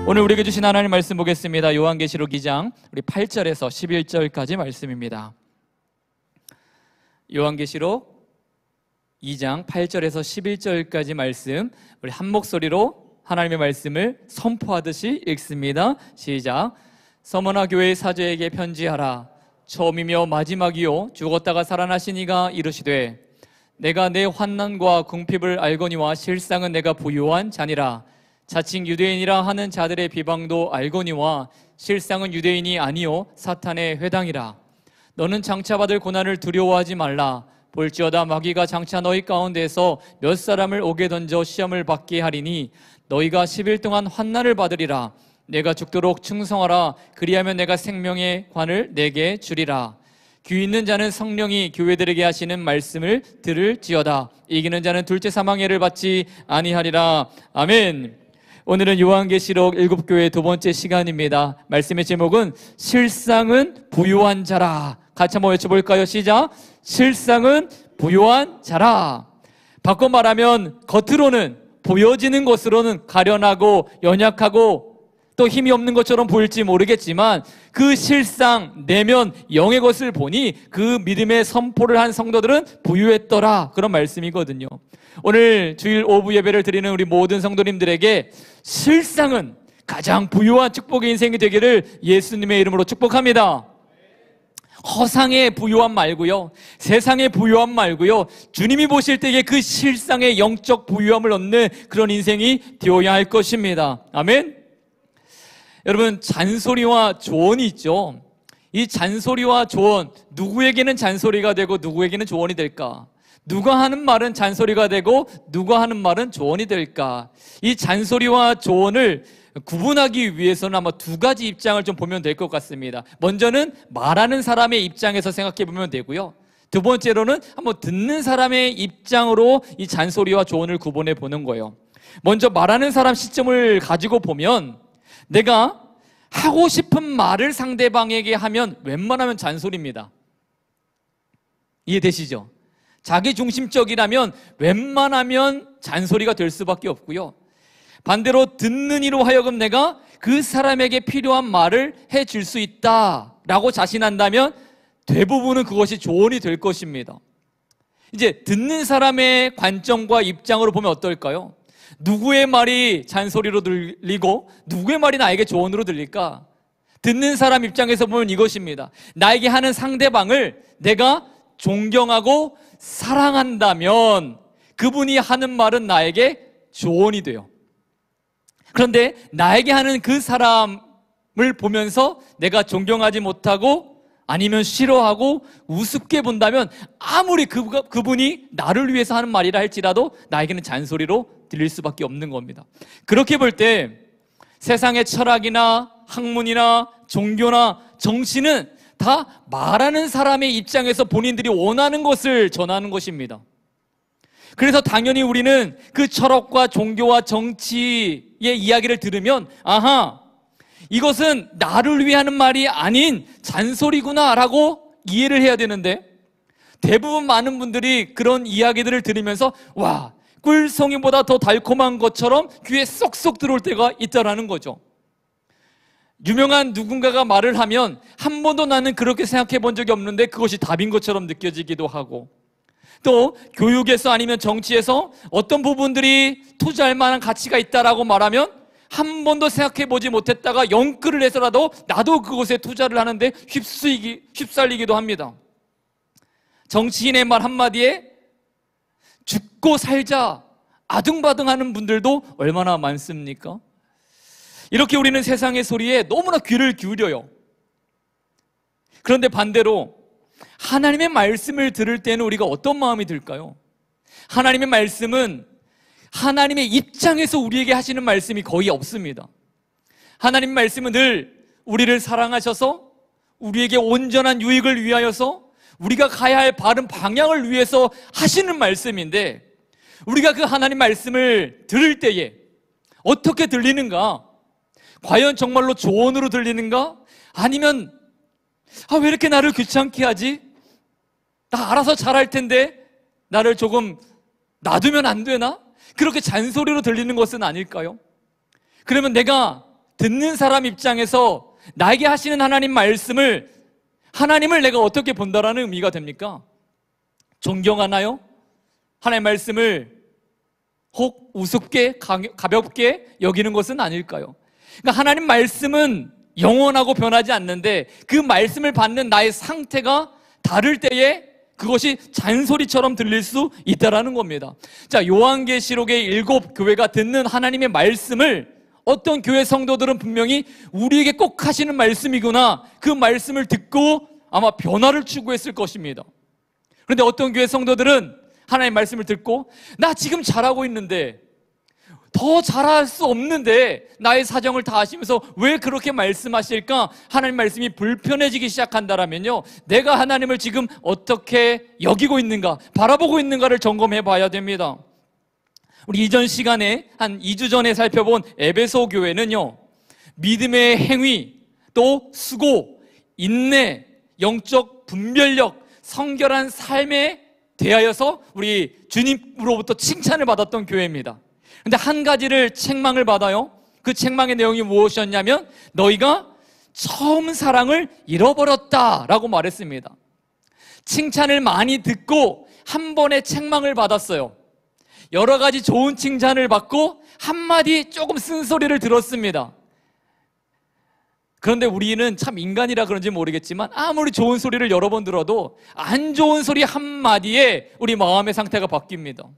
오늘 우리에게 주신 하나님 말씀 보겠습니다. 요한계시록 2장 우리 8절에서 11절까지 말씀입니다. 요한계시록 2장 8절에서 11절까지 말씀, 우리 한 목소리로 하나님의 말씀을 선포하듯이 읽습니다. 시작. 서머나 교회의 사제에게 편지하라. 처음이며 마지막이요 죽었다가 살아나신 이가 이르시되 내가 내 환난과 궁핍을 알거니와 실상은 내가 부요한 자니라. 자칭 유대인이라 하는 자들의 비방도 알거니와 실상은 유대인이 아니요 사탄의 회당이라. 너는 장차 받을 고난을 두려워하지 말라. 볼지어다 마귀가 장차 너희 가운데에서 몇 사람을 옥에 던져 시험을 받게 하리니 너희가 10일 동안 환난을 받으리라. 내가 죽도록 충성하라. 그리하면 내가 생명의 관을 내게 주리라. 귀 있는 자는 성령이 교회들에게 하시는 말씀을 들을지어다. 이기는 자는 둘째 사망해를 받지 아니하리라. 아멘. 오늘은 요한계시록 7교회 두 번째 시간입니다. 말씀의 제목은 실상은 부요한 자라. 같이 한번 외쳐볼까요? 시작. 실상은 부요한 자라. 바꿔 말하면 겉으로는 보여지는 것으로는 가련하고 연약하고 또 힘이 없는 것처럼 보일지 모르겠지만 그 실상 내면 영의 것을 보니 그 믿음의 선포를 한 성도들은 부유했더라. 그런 말씀이거든요. 오늘 주일 오후 예배를 드리는 우리 모든 성도님들에게 실상은 가장 부유한 축복의 인생이 되기를 예수님의 이름으로 축복합니다. 허상의 부유함 말고요, 세상의 부유함 말고요, 주님이 보실 때에 그 실상의 영적 부유함을 얻는 그런 인생이 되어야 할 것입니다. 아멘. 여러분, 잔소리와 조언이 있죠. 이 잔소리와 조언, 누구에게는 잔소리가 되고 누구에게는 조언이 될까? 누가 하는 말은 잔소리가 되고 누가 하는 말은 조언이 될까? 이 잔소리와 조언을 구분하기 위해서는 아마 두 가지 입장을 좀 보면 될 것 같습니다. 먼저는 말하는 사람의 입장에서 생각해 보면 되고요, 두 번째로는 한번 듣는 사람의 입장으로 이 잔소리와 조언을 구분해 보는 거예요. 먼저 말하는 사람 시점을 가지고 보면 내가 하고 싶은 말을 상대방에게 하면 웬만하면 잔소리입니다. 이해되시죠? 자기중심적이라면 웬만하면 잔소리가 될 수밖에 없고요, 반대로 듣는 이로 하여금 내가 그 사람에게 필요한 말을 해줄 수 있다라고 자신한다면 대부분은 그것이 조언이 될 것입니다. 이제 듣는 사람의 관점과 입장으로 보면 어떨까요? 누구의 말이 잔소리로 들리고 누구의 말이 나에게 조언으로 들릴까? 듣는 사람 입장에서 보면 이것입니다. 나에게 하는 상대방을 내가 존경하고 사랑한다면 그분이 하는 말은 나에게 조언이 돼요. 그런데 나에게 하는 그 사람을 보면서 내가 존경하지 못하고 아니면 싫어하고 우습게 본다면 아무리 그분이 나를 위해서 하는 말이라 할지라도 나에게는 잔소리로 들릴 수밖에 없는 겁니다. 그렇게 볼 때 세상의 철학이나 학문이나 종교나 정치는 다 말하는 사람의 입장에서 본인들이 원하는 것을 전하는 것입니다. 그래서 당연히 우리는 그 철학과 종교와 정치의 이야기를 들으면 아하, 이것은 나를 위하는 말이 아닌 잔소리구나 라고 이해를 해야 되는데, 대부분 많은 분들이 그런 이야기들을 들으면서 와, 꿀송이보다 더 달콤한 것처럼 귀에 쏙쏙 들어올 때가 있다라는 거죠. 유명한 누군가가 말을 하면 한 번도 나는 그렇게 생각해 본 적이 없는데 그것이 답인 것처럼 느껴지기도 하고, 또 교육에서 아니면 정치에서 어떤 부분들이 투자할 만한 가치가 있다라고 말하면 한 번도 생각해 보지 못했다가 영끌을 해서라도 나도 그곳에 투자를 하는데 휩쓸리기도 합니다. 정치인의 말 한마디에 죽고 살자 아등바등하는 분들도 얼마나 많습니까? 이렇게 우리는 세상의 소리에 너무나 귀를 기울여요. 그런데 반대로 하나님의 말씀을 들을 때는 우리가 어떤 마음이 들까요? 하나님의 말씀은 하나님의 입장에서 우리에게 하시는 말씀이 거의 없습니다. 하나님의 말씀은 늘 우리를 사랑하셔서 우리에게 온전한 유익을 위하여서 우리가 가야 할 바른 방향을 위해서 하시는 말씀인데, 우리가 그 하나님 말씀을 들을 때에 어떻게 들리는가? 과연 정말로 조언으로 들리는가? 아니면 왜 이렇게 나를 귀찮게 하지? 나 알아서 잘할 텐데 나를 조금 놔두면 안 되나? 그렇게 잔소리로 들리는 것은 아닐까요? 그러면 내가 듣는 사람 입장에서 나에게 하시는 하나님 말씀을, 하나님을 내가 어떻게 본다라는 의미가 됩니까? 존경하나요? 하나님 말씀을 혹 우습게 가볍게 여기는 것은 아닐까요? 그러니까 하나님 말씀은 영원하고 변하지 않는데 그 말씀을 받는 나의 상태가 다를 때에 그것이 잔소리처럼 들릴 수 있다라는 겁니다. 자, 요한계시록의 7 교회가 듣는 하나님의 말씀을 어떤 교회 성도들은 분명히 우리에게 꼭 하시는 말씀이구나, 그 말씀을 듣고 아마 변화를 추구했을 것입니다. 그런데 어떤 교회 성도들은 하나님의 말씀을 듣고 나 지금 잘하고 있는데, 더 잘할 수 없는데 나의 사정을 다 아시면서 왜 그렇게 말씀하실까? 하나님 말씀이 불편해지기 시작한다면요, 내가 하나님을 지금 어떻게 여기고 있는가, 바라보고 있는가를 점검해 봐야 됩니다. 우리 이전 시간에 한 2주 전에 살펴본 에베소 교회는요, 믿음의 행위, 또 수고, 인내, 영적 분별력, 성결한 삶에 대하여서 우리 주님으로부터 칭찬을 받았던 교회입니다. 근데 한 가지를 책망을 받아요. 그 책망의 내용이 무엇이었냐면 너희가 처음 사랑을 잃어버렸다라고 말했습니다. 칭찬을 많이 듣고 한 번에 책망을 받았어요. 여러 가지 좋은 칭찬을 받고 한마디 조금 쓴소리를 들었습니다. 그런데 우리는 참 인간이라 그런지 모르겠지만 아무리 좋은 소리를 여러 번 들어도 안 좋은 소리 한마디에 우리 마음의 상태가 바뀝니다.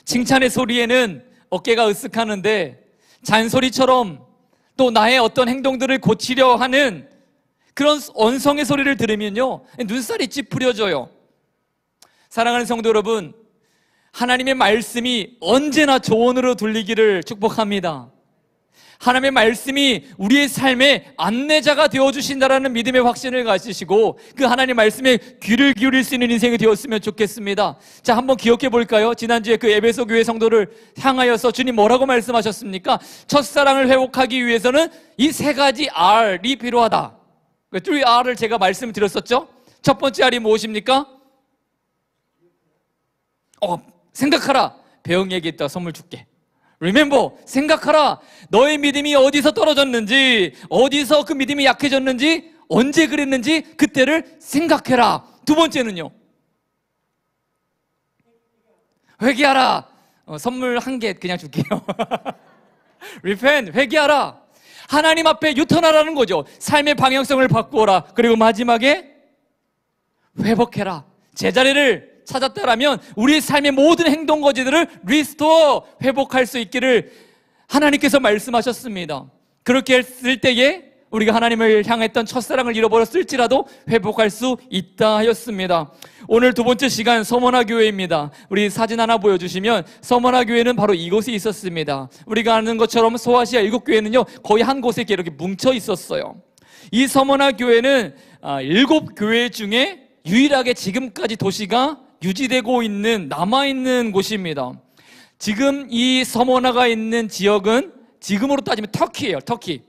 칭찬의 소리에는 어깨가 으쓱하는데 잔소리처럼 또 나의 어떤 행동들을 고치려 하는 그런 언성의 소리를 들으면요, 눈살이 찌푸려져요. 사랑하는 성도 여러분, 하나님의 말씀이 언제나 조언으로 들리기를 축복합니다. 하나님의 말씀이 우리의 삶의 안내자가 되어주신다라는 믿음의 확신을 가지시고 그 하나님의 말씀에 귀를 기울일 수 있는 인생이 되었으면 좋겠습니다. 자, 한번 기억해 볼까요? 지난주에 그 에베소 교회 성도를 향하여서 주님 뭐라고 말씀하셨습니까? 첫사랑을 회복하기 위해서는 이 3가지 R이 필요하다. 3R을 제가 말씀드렸었죠? 첫 번째 R이 무엇입니까? 생각하라. 배영에게 있다 선물 줄게. Remember, 생각하라. 너의 믿음이 어디서 떨어졌는지, 어디서 그 믿음이 약해졌는지, 언제 그랬는지 그때를 생각해라. 두 번째는요, 회개하라. 선물 1개 그냥 줄게요. Repent, 회개하라. 하나님 앞에 유턴하라는 거죠. 삶의 방향성을 바꾸어라. 그리고 마지막에 회복해라. 제자리를 찾았다라면 우리의 삶의 모든 행동 거지들을 리스토어, 회복할 수 있기를 하나님께서 말씀하셨습니다. 그렇게 했을 때에 우리가 하나님을 향했던 첫사랑을 잃어버렸을지라도 회복할 수 있다 하였습니다. 오늘 두 번째 시간 서머나 교회입니다. 우리 사진 하나 보여주시면 서머나 교회는 바로 이곳에 있었습니다. 우리가 아는 것처럼 소아시아 7교회는요 거의 한 곳에 이렇게 뭉쳐 있었어요. 이 서머나 교회는 7교회 중에 유일하게 지금까지 도시가 유지되고 있는, 남아있는 곳입니다. 지금 이 서머나가 있는 지역은 지금으로 따지면 터키예요. 터키의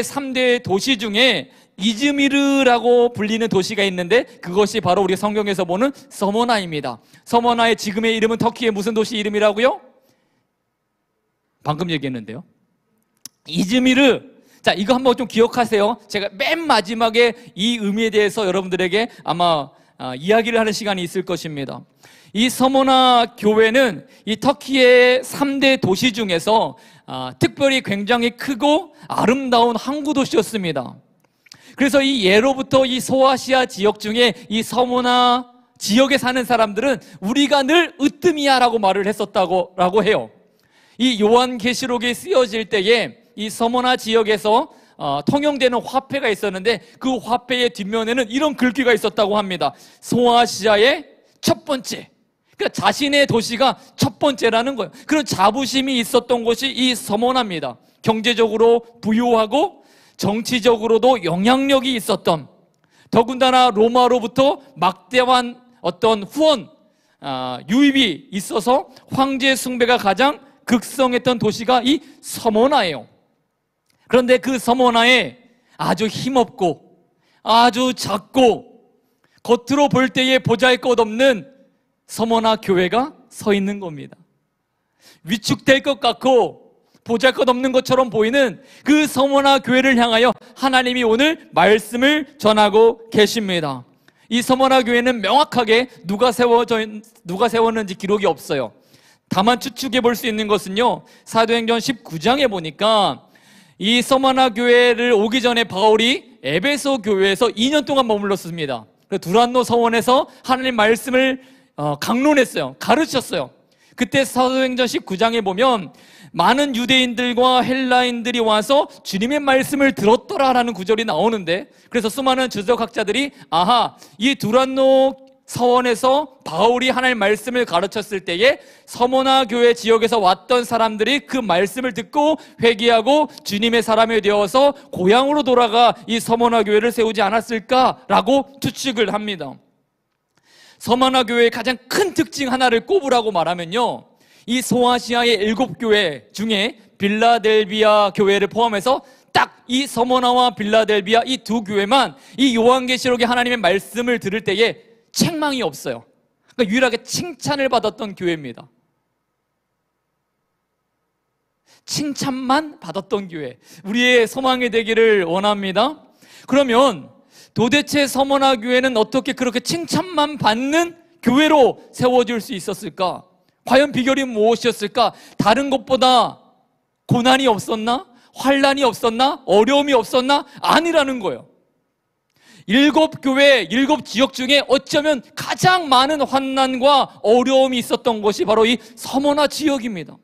3대 도시 중에 이즈미르라고 불리는 도시가 있는데 그것이 바로 우리가 성경에서 보는 서머나입니다. 서머나의 지금의 이름은 터키의 무슨 도시 이름이라고요? 방금 얘기했는데요. 이즈미르. 자, 이거 한번 좀 기억하세요. 제가 맨 마지막에 이 의미에 대해서 여러분들에게 아마 이야기를 하는 시간이 있을 것입니다. 이 서머나 교회는 이 터키의 3대 도시 중에서 특별히 굉장히 크고 아름다운 항구 도시였습니다. 그래서 이 예로부터 이 소아시아 지역 중에 이 서머나 지역에 사는 사람들은 우리가 늘 으뜸이야라고 말을 했었다고 해요. 이 요한계시록에 쓰여질 때에 이 서머나 지역에서 통용되는 화폐가 있었는데 그 화폐의 뒷면에는 이런 글귀가 있었다고 합니다. 소아시아의 첫 번째. 그러니까 자신의 도시가 첫 번째라는 거예요. 그런 자부심이 있었던 곳이 이 서머나입니다. 경제적으로 부유하고 정치적으로도 영향력이 있었던, 더군다나 로마로부터 막대한 어떤 후원, 유입이 있어서 황제 숭배가 가장 극성했던 도시가 이 서머나예요. 그런데 그 서머나에 아주 힘없고 아주 작고 겉으로 볼 때에 보잘것없는 서머나 교회가 서 있는 겁니다. 위축될 것 같고 보잘것없는 것처럼 보이는 그 서머나 교회를 향하여 하나님이 오늘 말씀을 전하고 계십니다. 이 서머나 교회는 명확하게 누가 세웠는지 기록이 없어요. 다만 추측해 볼 수 있는 것은요, 사도행전 19장에 보니까 이 서머나 교회를 오기 전에 바울이 에베소 교회에서 2년 동안 머물렀습니다. 두란노 서원에서 하나님 말씀을 강론했어요. 가르쳤어요. 그때 사도행전 19장에 보면 많은 유대인들과 헬라인들이 와서 주님의 말씀을 들었더라라는 구절이 나오는데, 그래서 수많은 주석학자들이 아하, 이 두란노 서원에서 바울이 하나님 말씀을 가르쳤을 때에 서머나 교회 지역에서 왔던 사람들이 그 말씀을 듣고 회개하고 주님의 사람이 되어서 고향으로 돌아가 이 서머나 교회를 세우지 않았을까라고 추측을 합니다. 서머나 교회의 가장 큰 특징 하나를 꼽으라고 말하면요, 이 소아시아의 7교회 중에 빌라델비아 교회를 포함해서 딱 이 서머나와 빌라델비아 이 두 교회만 이 요한계시록의 하나님의 말씀을 들을 때에 책망이 없어요. 그러니까 유일하게 칭찬을 받았던 교회입니다. 칭찬만 받았던 교회, 우리의 소망이 되기를 원합니다. 그러면 도대체 서머나 교회는 어떻게 그렇게 칭찬만 받는 교회로 세워질 수 있었을까? 과연 비결이 무엇이었을까? 다른 것보다 고난이 없었나? 환난이 없었나? 어려움이 없었나? 아니라는 거예요. 7교회, 7지역 중에 어쩌면 가장 많은 환난과 어려움이 있었던 것이 바로 이 서머나 지역입니다.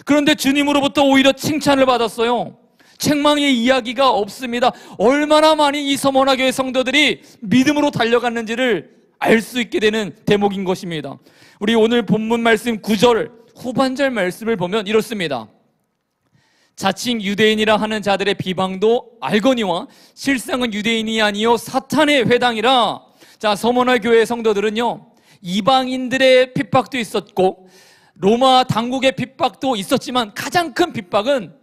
그런데 주님으로부터 오히려 칭찬을 받았어요. 책망의 이야기가 없습니다. 얼마나 많이 이 서머나 교회 성도들이 믿음으로 달려갔는지를 알 수 있게 되는 대목인 것입니다. 우리 오늘 본문 말씀 9절 후반절 말씀을 보면 이렇습니다. 자칭 유대인이라 하는 자들의 비방도 알거니와 실상은 유대인이 아니요 사탄의 회당이라. 자, 서머나 교회 성도들은요, 이방인들의 핍박도 있었고 로마 당국의 핍박도 있었지만 가장 큰 핍박은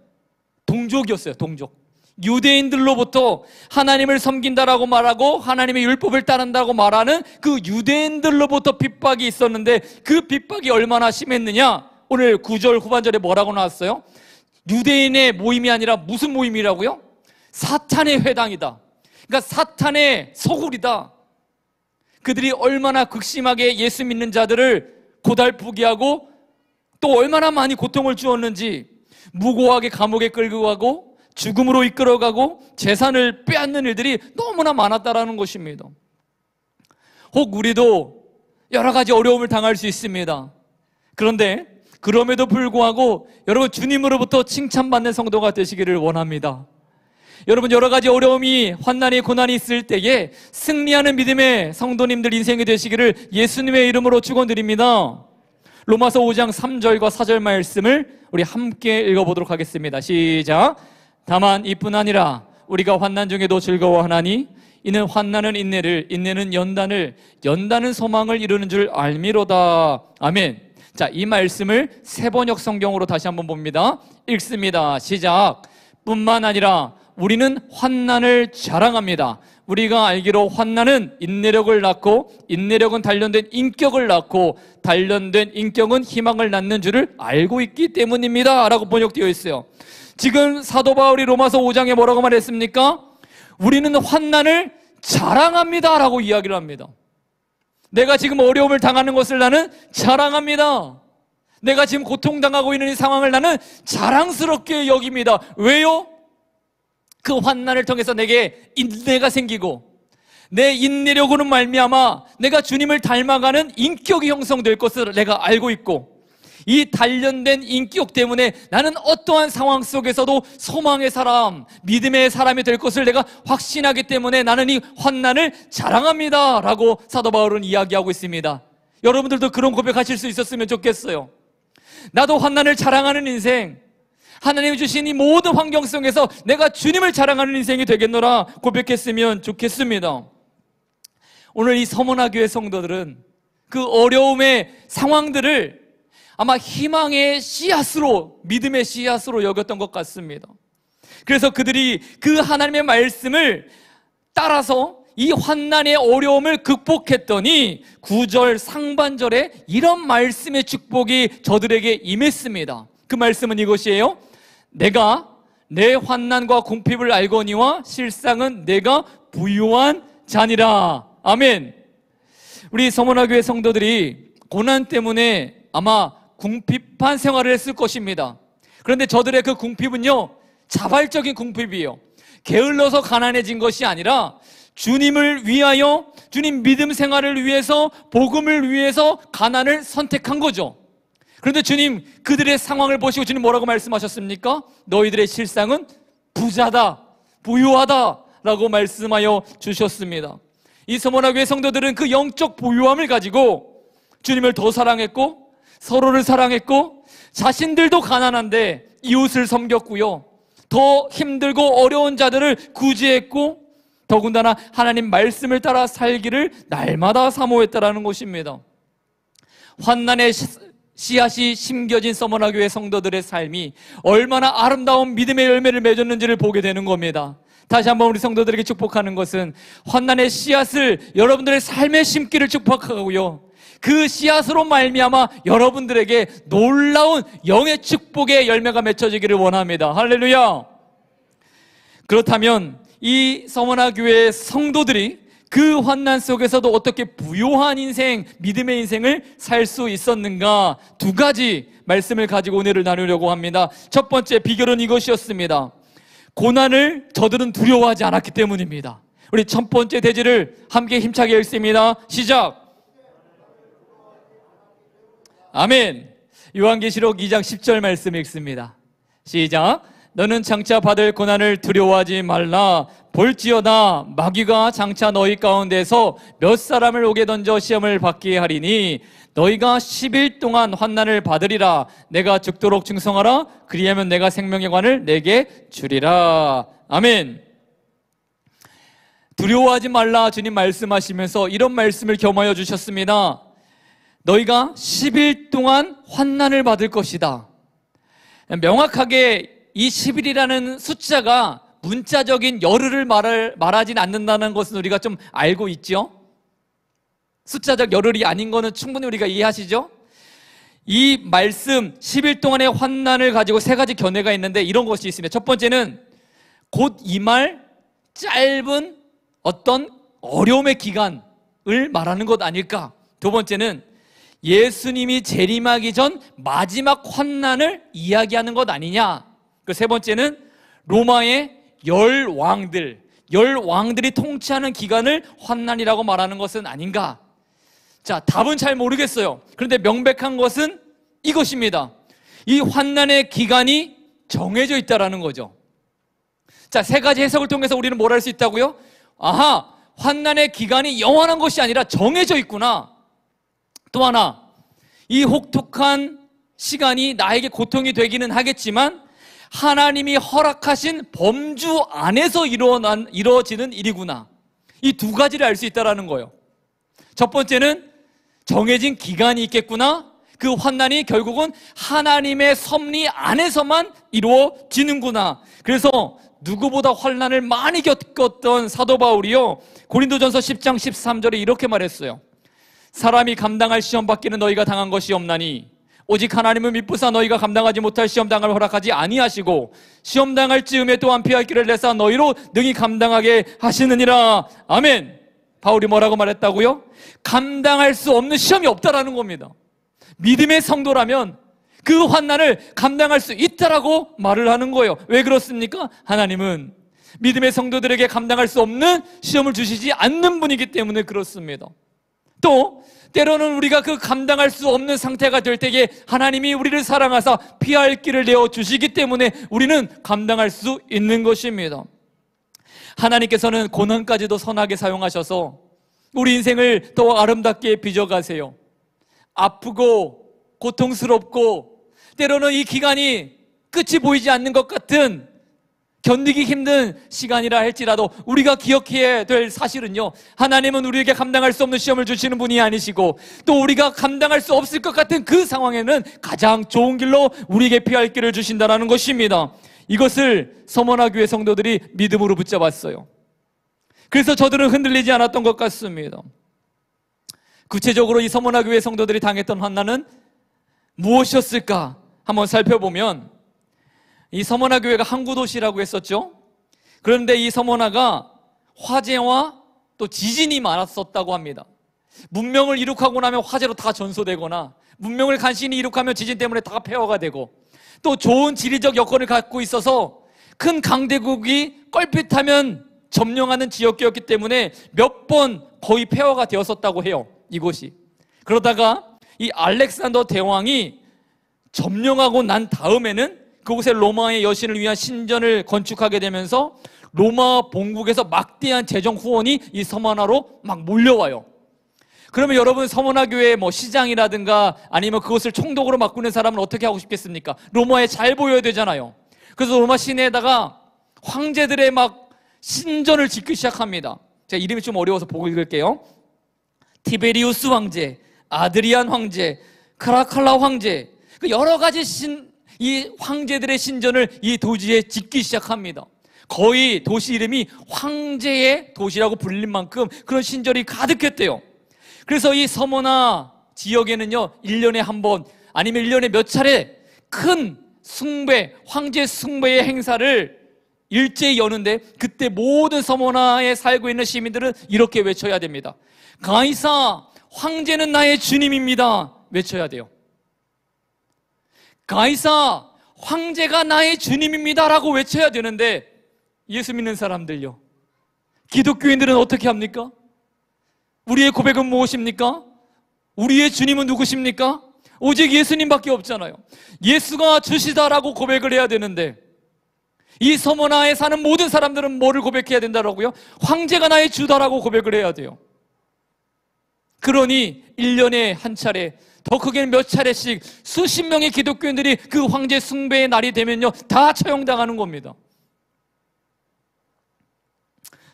동족이었어요. 동족. 유대인들로부터 하나님을 섬긴다라고 말하고 하나님의 율법을 따른다고 말하는 그 유대인들로부터 핍박이 있었는데, 그 핍박이 얼마나 심했느냐, 오늘 9절 후반절에 뭐라고 나왔어요? 유대인의 모임이 아니라 무슨 모임이라고요? 사탄의 회당이다. 그러니까 사탄의 소굴이다. 그들이 얼마나 극심하게 예수 믿는 자들을 고달프게 하고 또 얼마나 많이 고통을 주었는지, 무고하게 감옥에 끌고 가고 죽음으로 이끌어가고 재산을 빼앗는 일들이 너무나 많았다라는 것입니다. 혹 우리도 여러 가지 어려움을 당할 수 있습니다. 그런데 그럼에도 불구하고 여러분, 주님으로부터 칭찬받는 성도가 되시기를 원합니다. 여러분, 여러 가지 어려움이, 환난이, 고난이 있을 때에 승리하는 믿음의 성도님들 인생이 되시기를 예수님의 이름으로 축원드립니다. 로마서 5장 3절과 4절 말씀을 우리 함께 읽어보도록 하겠습니다. 시작. 다만 이뿐 아니라 우리가 환난 중에도 즐거워하나니 이는 환난은 인내를, 인내는 연단을, 연단은 소망을 이루는 줄 알미로다. 아멘. 자, 이 말씀을 세번역 성경으로 다시 한번 봅니다. 읽습니다. 시작. 뿐만 아니라 우리는 환난을 자랑합니다. 우리가 알기로 환난은 인내력을 낳고 인내력은 단련된 인격을 낳고 단련된 인격은 희망을 낳는 줄을 알고 있기 때문입니다 라고 번역되어 있어요. 지금 사도 바울이 로마서 5장에 뭐라고 말했습니까? 우리는 환난을 자랑합니다 라고 이야기를 합니다. 내가 지금 어려움을 당하는 것을 나는 자랑합니다. 내가 지금 고통당하고 있는 이 상황을 나는 자랑스럽게 여깁니다. 왜요? 그 환난을 통해서 내게 인내가 생기고 내 인내력으로 말미암아 내가 주님을 닮아가는 인격이 형성될 것을 내가 알고 있고, 이 단련된 인격 때문에 나는 어떠한 상황 속에서도 소망의 사람, 믿음의 사람이 될 것을 내가 확신하기 때문에 나는 이 환난을 자랑합니다 라고 사도 바울은 이야기하고 있습니다. 여러분들도 그런 고백하실 수 있었으면 좋겠어요. 나도 환난을 자랑하는 인생, 하나님이 주신 이 모든 환경 속에서 내가 주님을 자랑하는 인생이 되겠노라 고백했으면 좋겠습니다. 오늘 이 서머나 교회 성도들은 그 어려움의 상황들을 아마 희망의 씨앗으로, 믿음의 씨앗으로 여겼던 것 같습니다. 그래서 그들이 그 하나님의 말씀을 따라서 이 환난의 어려움을 극복했더니 9절 상반절에 이런 말씀의 축복이 저들에게 임했습니다. 그 말씀은 이것이에요. 내가 내 환난과 궁핍을 알거니와 실상은 내가 부유한 자니라. 아멘. 우리 서문화교회 성도들이 고난 때문에 아마 궁핍한 생활을 했을 것입니다. 그런데 저들의 그 궁핍은요, 자발적인 궁핍이에요. 게을러서 가난해진 것이 아니라 주님을 위하여, 주님 믿음 생활을 위해서, 복음을 위해서 가난을 선택한 거죠. 그런데 주님 그들의 상황을 보시고 주님 뭐라고 말씀하셨습니까? 너희들의 실상은 부자다, 부유하다 라고 말씀하여 주셨습니다. 이 서문화교회 성도들은 그 영적 부유함을 가지고 주님을 더 사랑했고, 서로를 사랑했고, 자신들도 가난한데 이웃을 섬겼고요, 더 힘들고 어려운 자들을 구제했고, 더군다나 하나님 말씀을 따라 살기를 날마다 사모했다라는 것입니다. 환난의 씨앗이 심겨진 서문화교회 성도들의 삶이 얼마나 아름다운 믿음의 열매를 맺었는지를 보게 되는 겁니다. 다시 한번 우리 성도들에게 축복하는 것은 환난의 씨앗을 여러분들의 삶에 심기를 축복하고요, 그 씨앗으로 말미암아 여러분들에게 놀라운 영의 축복의 열매가 맺혀지기를 원합니다. 할렐루야. 그렇다면 이 서문화교회 성도들이 그 환난 속에서도 어떻게 부요한 인생, 믿음의 인생을 살 수 있었는가, 두 가지 말씀을 가지고 오늘을 나누려고 합니다. 첫 번째 비결은 이것이었습니다. 고난을 저들은 두려워하지 않았기 때문입니다. 우리 첫 번째 대지를 함께 힘차게 읽습니다. 시작. 아멘. 요한계시록 2장 10절 말씀 읽습니다. 시작. 너는 장차 받을 고난을 두려워하지 말라. 볼지어다 마귀가 장차 너희 가운데서 몇 사람을 옥에 던져 시험을 받게 하리니 너희가 10일 동안 환난을 받으리라. 내가 죽도록 충성하라. 그리하면 내가 생명의 관을 내게 주리라. 아멘. 두려워하지 말라 주님 말씀하시면서 이런 말씀을 겸하여 주셨습니다. 너희가 10일 동안 환난을 받을 것이다. 명확하게 이 10일이라는 숫자가 문자적인 열흘을 말하진 않는다는 것은 우리가 좀 알고 있죠. 숫자적 열흘이 아닌 것은 충분히 우리가 이해하시죠? 이 말씀 10일 동안의 환난을 가지고 세 가지 견해가 있는데 이런 것이 있습니다. 첫 번째는 곧 임할 짧은 어떤 어려움의 기간을 말하는 것 아닐까. 두 번째는 예수님이 재림하기 전 마지막 환난을 이야기하는 것 아니냐. 그 세 번째는 로마의 열 왕들이 통치하는 기간을 환난이라고 말하는 것은 아닌가. 자, 답은 잘 모르겠어요. 그런데 명백한 것은 이것입니다. 이 환난의 기간이 정해져 있다라는 거죠. 자, 세 가지 해석을 통해서 우리는 뭘 할 수 있다고요? 아하, 환난의 기간이 영원한 것이 아니라 정해져 있구나. 또 하나, 이 혹독한 시간이 나에게 고통이 되기는 하겠지만 하나님이 허락하신 범주 안에서 이루어지는 일이구나. 이 두 가지를 알 수 있다는 거예요. 첫 번째는 정해진 기간이 있겠구나. 그 환난이 결국은 하나님의 섭리 안에서만 이루어지는구나. 그래서 누구보다 환난을 많이 겪었던 사도 바울이요, 고린도전서 10장 13절에 이렇게 말했어요. 사람이 감당할 시험 받기는 너희가 당한 것이 없나니 오직 하나님은 미쁘사 너희가 감당하지 못할 시험당을 허락하지 아니하시고 시험당할 즈음에 또한 피할 길을 내사 너희로 능히 감당하게 하시느니라. 아멘. 바울이 뭐라고 말했다고요? 감당할 수 없는 시험이 없다라는 겁니다. 믿음의 성도라면 그 환난을 감당할 수 있다라고 말을 하는 거예요. 왜 그렇습니까? 하나님은 믿음의 성도들에게 감당할 수 없는 시험을 주시지 않는 분이기 때문에 그렇습니다. 또 때로는 우리가 그 감당할 수 없는 상태가 될 때에 하나님이 우리를 사랑하사 피할 길을 내어주시기 때문에 우리는 감당할 수 있는 것입니다. 하나님께서는 고난까지도 선하게 사용하셔서 우리 인생을 더 아름답게 빚어가세요. 아프고 고통스럽고 때로는 이 기간이 끝이 보이지 않는 것 같은 견디기 힘든 시간이라 할지라도 우리가 기억해야 될 사실은요, 하나님은 우리에게 감당할 수 없는 시험을 주시는 분이 아니시고 또 우리가 감당할 수 없을 것 같은 그 상황에는 가장 좋은 길로 우리에게 피할 길을 주신다는 것입니다. 이것을 서문화교회 성도들이 믿음으로 붙잡았어요. 그래서 저들은 흔들리지 않았던 것 같습니다. 구체적으로 이 서문화교회 성도들이 당했던 환난은 무엇이었을까 한번 살펴보면 이 서머나 교회가 항구 도시라고 했었죠. 그런데 이 서머나가 화재와 또 지진이 많았었다고 합니다. 문명을 이룩하고 나면 화재로 다 전소되거나, 문명을 간신히 이룩하면 지진 때문에 다 폐허가 되고, 또 좋은 지리적 여건을 갖고 있어서 큰 강대국이 껄핏하면 점령하는 지역이었기 때문에 몇 번 거의 폐허가 되었었다고 해요, 이곳이. 그러다가 이 알렉산더 대왕이 점령하고 난 다음에는 그곳에 로마의 여신을 위한 신전을 건축하게 되면서 로마 본국에서 막대한 재정 후원이 이 서머나로 막 몰려와요. 그러면 여러분, 서머나 교회 뭐 시장이라든가 아니면 그것을 총독으로 맡고 있는 사람은 어떻게 하고 싶겠습니까? 로마에 잘 보여야 되잖아요. 그래서 로마 시내에다가 황제들의 막 신전을 짓기 시작합니다. 제가 이름이 좀 어려워서 보고 읽을게요. 티베리우스 황제, 아드리안 황제, 카라칼라 황제, 그 여러 가지 이 황제들의 신전을 이 도시에 짓기 시작합니다. 거의 도시 이름이 황제의 도시라고 불릴 만큼 그런 신전이 가득했대요. 그래서 이 서머나 지역에는요, 1년에 한 번 아니면 1년에 몇 차례 큰 숭배, 황제 숭배의 행사를 일제히 여는데, 그때 모든 서머나에 살고 있는 시민들은 이렇게 외쳐야 됩니다. 가이사, 황제는 나의 주님입니다. 외쳐야 돼요. 가이사, 황제가 나의 주님입니다 라고 외쳐야 되는데, 예수 믿는 사람들요, 기독교인들은 어떻게 합니까? 우리의 고백은 무엇입니까? 우리의 주님은 누구십니까? 오직 예수님밖에 없잖아요. 예수가 주시다라고 고백을 해야 되는데, 이 서머나에 사는 모든 사람들은 뭐를 고백해야 된다라고요? 황제가 나의 주다라고 고백을 해야 돼요. 그러니 1년에 한 차례, 더 크게는 몇 차례씩 수십 명의 기독교인들이 그 황제 숭배의 날이 되면요, 다 처형당하는 겁니다.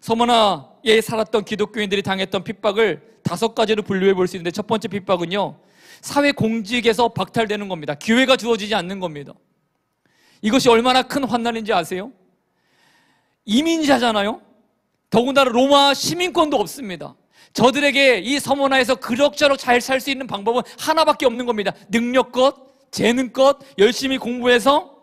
서머나에 살았던 기독교인들이 당했던 핍박을 5가지로 분류해 볼 수 있는데, 첫 번째 핍박은요, 사회 공직에서 박탈되는 겁니다. 기회가 주어지지 않는 겁니다. 이것이 얼마나 큰 환난인지 아세요? 이민자잖아요. 더군다나 로마 시민권도 없습니다. 저들에게 이 서머나에서 그럭저럭 잘 살 수 있는 방법은 하나밖에 없는 겁니다. 능력껏, 재능껏 열심히 공부해서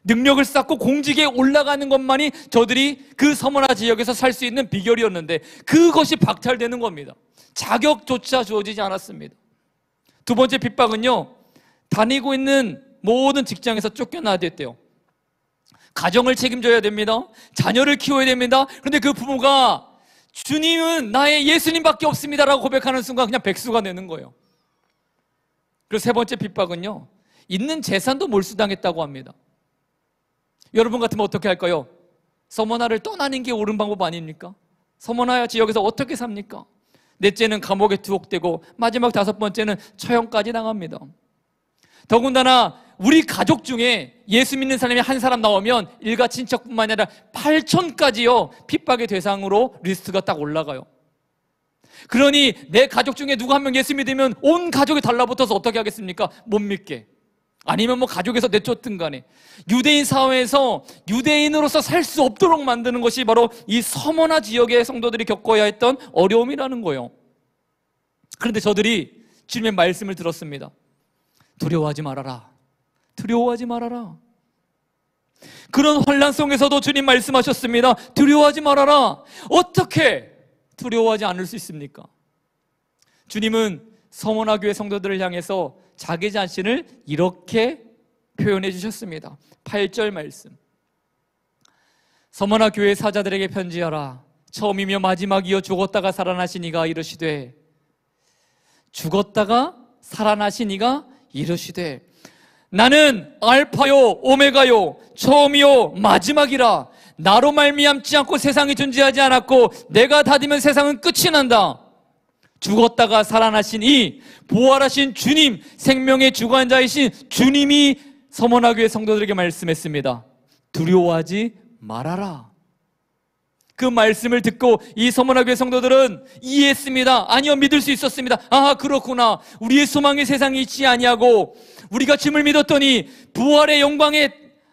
능력을 쌓고 공직에 올라가는 것만이 저들이 그 서머나 지역에서 살 수 있는 비결이었는데, 그것이 박탈되는 겁니다. 자격조차 주어지지 않았습니다. 두 번째 핍박은요, 다니고 있는 모든 직장에서 쫓겨나야 됐대요. 가정을 책임져야 됩니다. 자녀를 키워야 됩니다. 그런데 그 부모가 주님은 나의 예수님밖에 없습니다라고 고백하는 순간 그냥 백수가 되는 거예요. 그리고 세 번째 핍박은요, 있는 재산도 몰수당했다고 합니다. 여러분 같으면 어떻게 할까요? 서머나를 떠나는 게 옳은 방법 아닙니까? 서머나 지역에서 어떻게 삽니까? 넷째는 감옥에 투옥되고, 마지막 5번째는 처형까지 당합니다. 더군다나 우리 가족 중에 예수 믿는 사람이 한 사람 나오면 일가 친척뿐만 아니라 8천까지요 핍박의 대상으로 리스트가 딱 올라가요. 그러니 내 가족 중에 누구 한 명 예수 믿으면 온 가족이 달라붙어서 어떻게 하겠습니까? 못 믿게. 아니면 뭐 가족에서 내쫓든 간에 유대인 사회에서 유대인으로서 살 수 없도록 만드는 것이 바로 이 서머나 지역의 성도들이 겪어야 했던 어려움이라는 거예요. 그런데 저들이 주님의 말씀을 들었습니다. 두려워하지 말아라. 두려워하지 말아라. 그런 혼란 속에서도 주님 말씀하셨습니다. 두려워하지 말아라. 어떻게 두려워하지 않을 수 있습니까? 주님은 서머나 교회 성도들을 향해서 자기 자신을 이렇게 표현해 주셨습니다. 8절 말씀. 서머나 교회 사자들에게 편지하라. 처음이며 마지막이여 죽었다가 살아나신 이가 이르시되, 죽었다가 살아나신 이가 이르시되, 나는 알파요 오메가요 처음이요 마지막이라. 나로 말미암지 않고 세상이 존재하지 않았고 내가 닫으면 세상은 끝이 난다. 죽었다가 살아나신 이 부활하신 주님, 생명의 주관자이신 주님이 서머나 교회 성도들에게 말씀했습니다. 두려워하지 말아라. 그 말씀을 듣고 이 서머나 교회 성도들은 이해했습니다. 아니요, 믿을 수 있었습니다. 아, 그렇구나. 우리의 소망이 세상에 있지 아니하고 우리가 주님을 믿었더니 부활의 영광에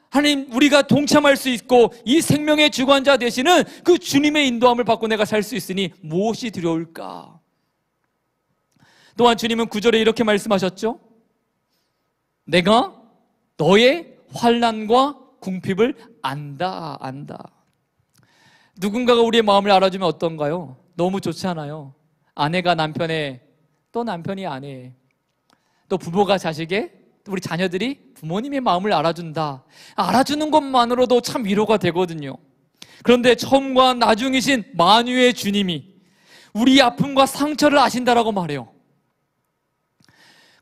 하나님 우리가 동참할 수 있고 이 생명의 주관자 되시는 그 주님의 인도함을 받고 내가 살 수 있으니 무엇이 두려울까? 또한 주님은 9절에 이렇게 말씀하셨죠. 내가 너의 환난과 궁핍을 안다. 누군가가 우리의 마음을 알아주면 어떤가요? 너무 좋잖아요. 아내가 남편의, 또 남편이 아내의, 또 부모가 자식의, 또 우리 자녀들이 부모님의 마음을 알아준다. 알아주는 것만으로도 참 위로가 되거든요. 그런데 처음과 나중이신 만유의 주님이 우리 아픔과 상처를 아신다라고 말해요.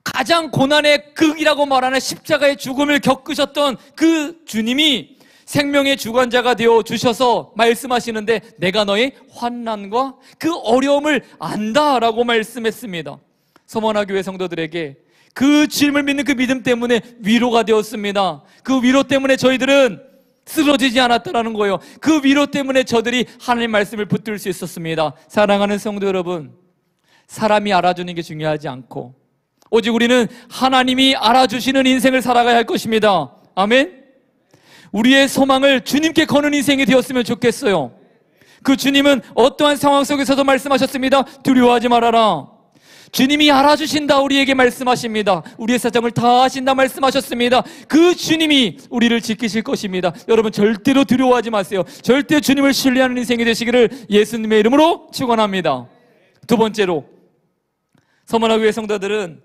가장 고난의 극이라고 말하는 십자가의 죽음을 겪으셨던 그 주님이 생명의 주관자가 되어 주셔서 말씀하시는데, 내가 너의 환난과 그 어려움을 안다라고 말씀했습니다. 서머나 교회 성도들에게 그 주님을 믿는 그 믿음 때문에 위로가 되었습니다. 그 위로 때문에 저희들은 쓰러지지 않았다라는 거예요. 그 위로 때문에 저들이 하나님의 말씀을 붙들 수 있었습니다. 사랑하는 성도 여러분, 사람이 알아주는 게 중요하지 않고 오직 우리는 하나님이 알아주시는 인생을 살아가야 할 것입니다. 아멘. 우리의 소망을 주님께 거는 인생이 되었으면 좋겠어요. 그 주님은 어떠한 상황 속에서도 말씀하셨습니다. 두려워하지 말아라. 주님이 알아주신다 우리에게 말씀하십니다. 우리의 사정을 다 아신다 말씀하셨습니다. 그 주님이 우리를 지키실 것입니다. 여러분 절대로 두려워하지 마세요. 절대 주님을 신뢰하는 인생이 되시기를 예수님의 이름으로 축원합니다. 두 번째로, 서머나 교회 성도들은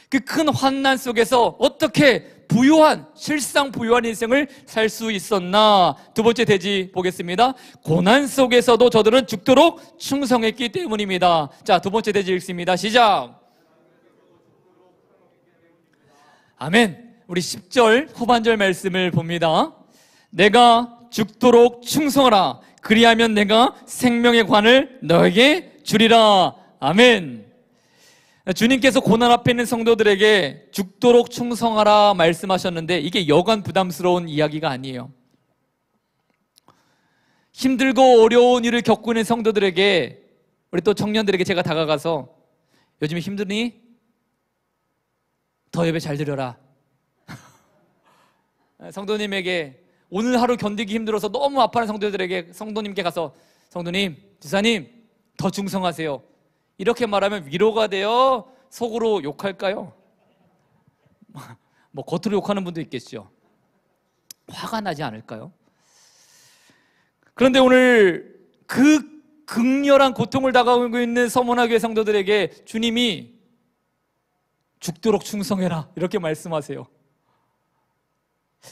그 큰 환난 속에서 어떻게 부유한, 실상 부유한 인생을 살 수 있었나? 두 번째 대지 보겠습니다. 고난 속에서도 저들은 죽도록 충성했기 때문입니다. 자, 두 번째 대지 읽습니다. 시작. 아멘. 우리 10절 후반절 말씀을 봅니다. 내가 죽도록 충성하라. 그리하면 내가 생명의 관을 너에게 주리라. 아멘. 주님께서 고난 앞에 있는 성도들에게 죽도록 충성하라 말씀하셨는데, 이게 여간 부담스러운 이야기가 아니에요. 힘들고 어려운 일을 겪고 있는 성도들에게, 우리 또 청년들에게 제가 다가가서 요즘에 힘드니? 더 예배 잘 드려라. 성도님에게 오늘 하루 견디기 힘들어서 너무 아파하는 성도들에게 성도님께 가서 성도님, 지사님 더 충성하세요, 이렇게 말하면 위로가 되어 속으로 욕할까요? 뭐 겉으로 욕하는 분도 있겠죠. 화가 나지 않을까요? 그런데 오늘 그 극렬한 고통을 당하고 있는 서머나 교회 성도들에게 주님이 죽도록 충성해라 이렇게 말씀하세요.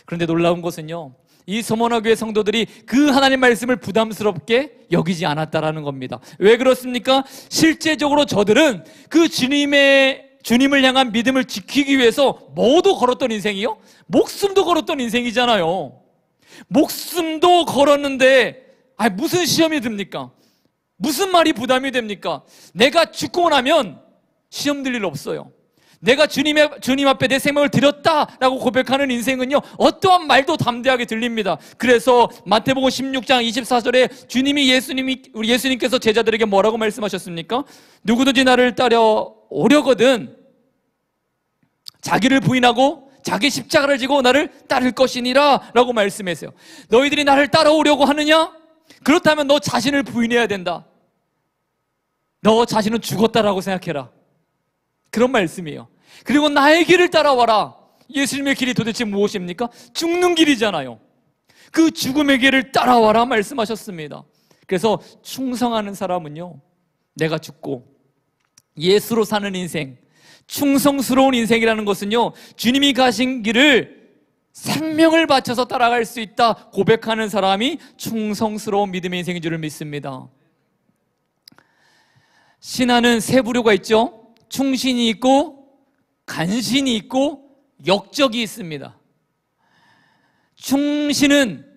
그런데 놀라운 것은요, 이 서머나 교회 성도들이 그 하나님 말씀을 부담스럽게 여기지 않았다라는 겁니다. 왜 그렇습니까? 실제적으로 저들은 그 주님을 향한 믿음을 지키기 위해서 뭐도 걸었던 인생이요? 목숨도 걸었던 인생이잖아요. 목숨도 걸었는데 무슨 시험이 듭니까? 무슨 말이 부담이 됩니까? 내가 죽고 나면 시험 들 일 없어요. 내가 주님 앞에 내 생명을 드렸다라고 고백하는 인생은요, 어떠한 말도 담대하게 들립니다. 그래서 마태복음 16장 24절에 우리 예수님께서 제자들에게 뭐라고 말씀하셨습니까? 누구든지 나를 따라오려거든 자기를 부인하고 자기 십자가를 지고 나를 따를 것이니라 라고 말씀했어요. 너희들이 나를 따라오려고 하느냐? 그렇다면 너 자신을 부인해야 된다. 너 자신은 죽었다라고 생각해라. 그런 말씀이에요. 그리고 나의 길을 따라와라. 예수님의 길이 도대체 무엇입니까? 죽는 길이잖아요. 그 죽음의 길을 따라와라 말씀하셨습니다. 그래서 충성하는 사람은요, 내가 죽고 예수로 사는 인생, 충성스러운 인생이라는 것은요, 주님이 가신 길을 생명을 바쳐서 따라갈 수 있다 고백하는 사람이 충성스러운 믿음의 인생인 줄을 믿습니다. 신하는 세 부류가 있죠. 충신이 있고 간신이 있고 역적이 있습니다. 충신은